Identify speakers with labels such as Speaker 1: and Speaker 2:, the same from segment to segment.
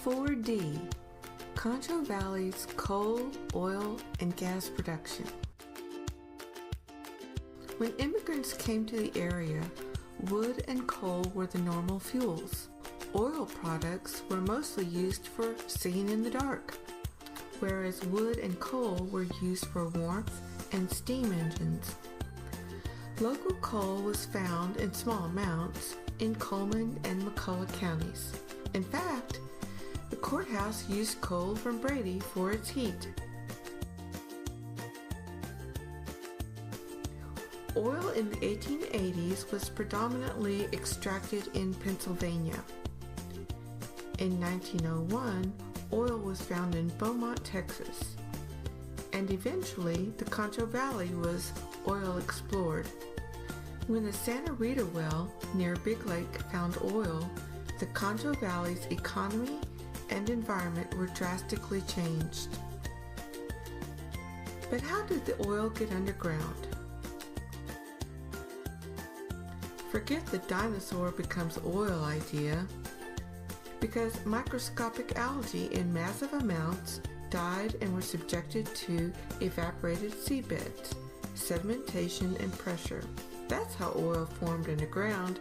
Speaker 1: 4D, Concho Valley's coal, oil, and gas production. When immigrants came to the area, wood and coal were the normal fuels. Oil products were mostly used for seeing in the dark, whereas wood and coal were used for warmth and steam engines. Local coal was found in small amounts in Coleman and McCulloch counties. In fact, the courthouse used coal from Brady for its heat. Oil in the 1880s was predominantly extracted in Pennsylvania. In 1901, oil was found in Beaumont, Texas, and eventually the Concho Valley was oil explored. When the Santa Rita well near Big Lake found oil, the Concho Valley's economy and environment were drastically changed. But how did the oil get underground? Forget the dinosaur becomes oil idea, because microscopic algae in massive amounts died and were subjected to evaporated seabeds, sedimentation, and pressure. That's how oil formed underground.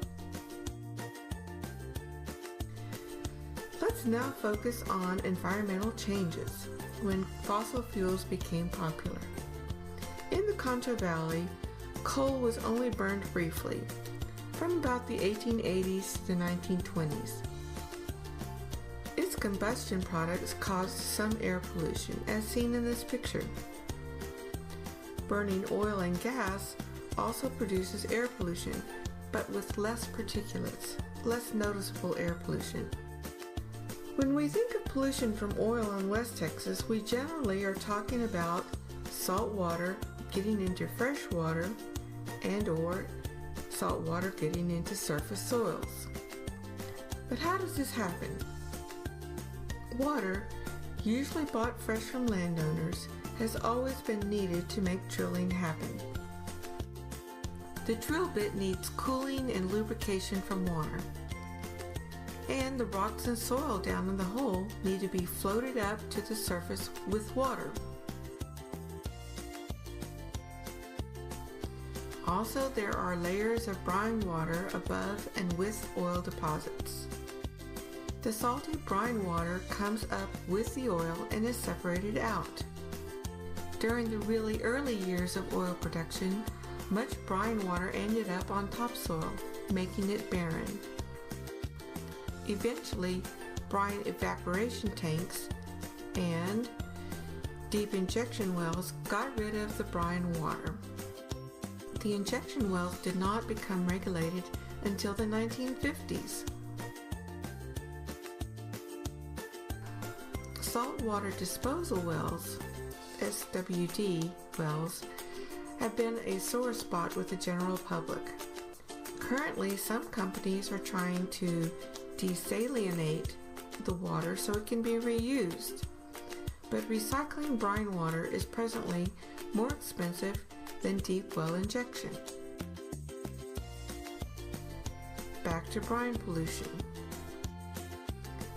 Speaker 1: Let's now focus on environmental changes when fossil fuels became popular. In the Concho Valley, coal was only burned briefly, from about the 1880s to the 1920s. Its combustion products caused some air pollution, as seen in this picture. Burning oil and gas also produces air pollution, but with less particulates, less noticeable air pollution. When we think of pollution from oil in West Texas, we generally are talking about salt water getting into fresh water and/or salt water getting into surface soils. But how does this happen? Water, usually bought fresh from landowners, has always been needed to make drilling happen. The drill bit needs cooling and lubrication from water. And the rocks and soil down in the hole need to be floated up to the surface with water. Also, there are layers of brine water above and with oil deposits. The salty brine water comes up with the oil and is separated out. During the really early years of oil production, much brine water ended up on topsoil, making it barren. Eventually, brine evaporation tanks and deep injection wells got rid of the brine water. The injection wells did not become regulated until the 1950s. Saltwater disposal wells, SWD wells, have been a sore spot with the general public. Currently, some companies are trying to desalinate the water so it can be reused, but recycling brine water is presently more expensive than deep well injection. Back to brine pollution.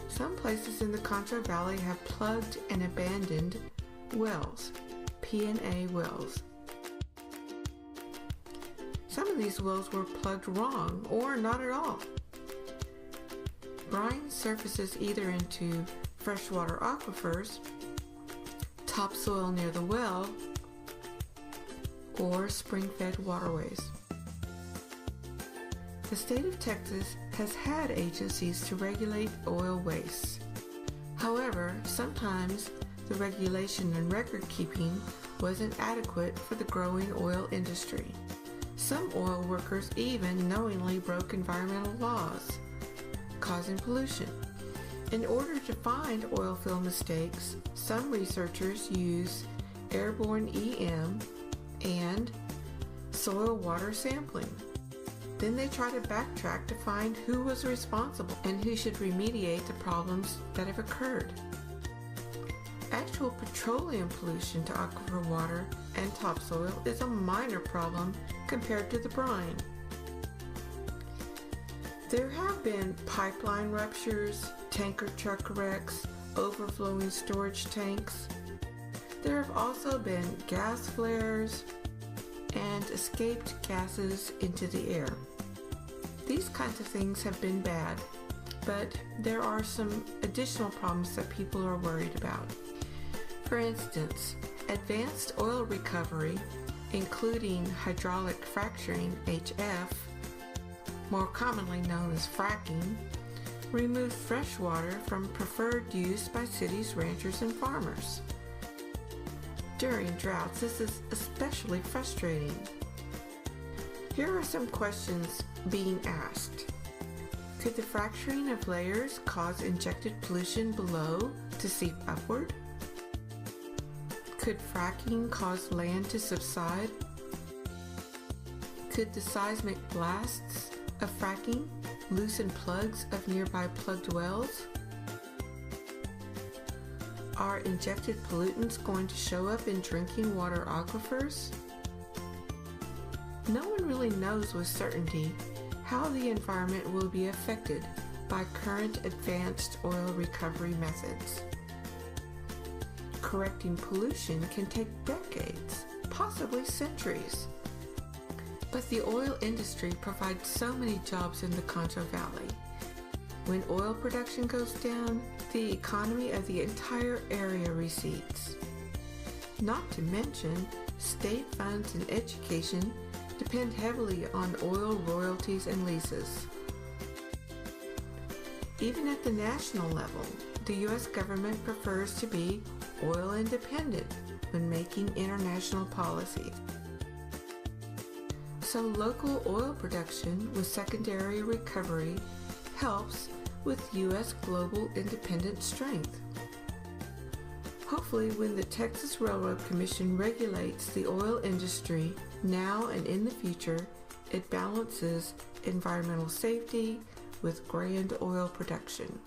Speaker 1: Some places in the Concho Valley have plugged and abandoned wells, P&A wells. Some of these wells were plugged wrong or not at all. Brine surfaces either into freshwater aquifers, topsoil near the well, or spring-fed waterways. The state of Texas has had agencies to regulate oil wastes. However, sometimes the regulation and record keeping wasn't adequate for the growing oil industry. Some oil workers even knowingly broke environmental laws, causing pollution. In order to find oil field mistakes, some researchers use airborne EM and soil water sampling. Then they try to backtrack to find who was responsible and who should remediate the problems that have occurred. Actual petroleum pollution to aquifer water and topsoil is a minor problem compared to the brine. There have been pipeline ruptures, tanker truck wrecks, overflowing storage tanks. There have also been gas flares and escaped gases into the air. These kinds of things have been bad, but there are some additional problems that people are worried about. For instance, advanced oil recovery, including hydraulic fracturing, HF, more commonly known as fracking, removes fresh water from preferred use by cities, ranchers, and farmers. During droughts, this is especially frustrating. Here are some questions being asked. Could the fracturing of layers cause injected pollution below to seep upward? Could fracking cause land to subside? Could the seismic blasts of fracking loosen plugs of nearby plugged wells? Are injected pollutants going to show up in drinking water aquifers? No one really knows with certainty how the environment will be affected by current advanced oil recovery methods. Correcting pollution can take decades, possibly centuries. But the oil industry provides so many jobs in the Concho Valley. When oil production goes down, the economy of the entire area recedes. Not to mention, state funds and education depend heavily on oil royalties and leases. Even at the national level, the U.S. government prefers to be oil independent when making international policy. So local oil production with secondary recovery helps with U.S. global independent strength. Hopefully, when the Texas Railroad Commission regulates the oil industry now and in the future, it balances environmental safety with grand oil production.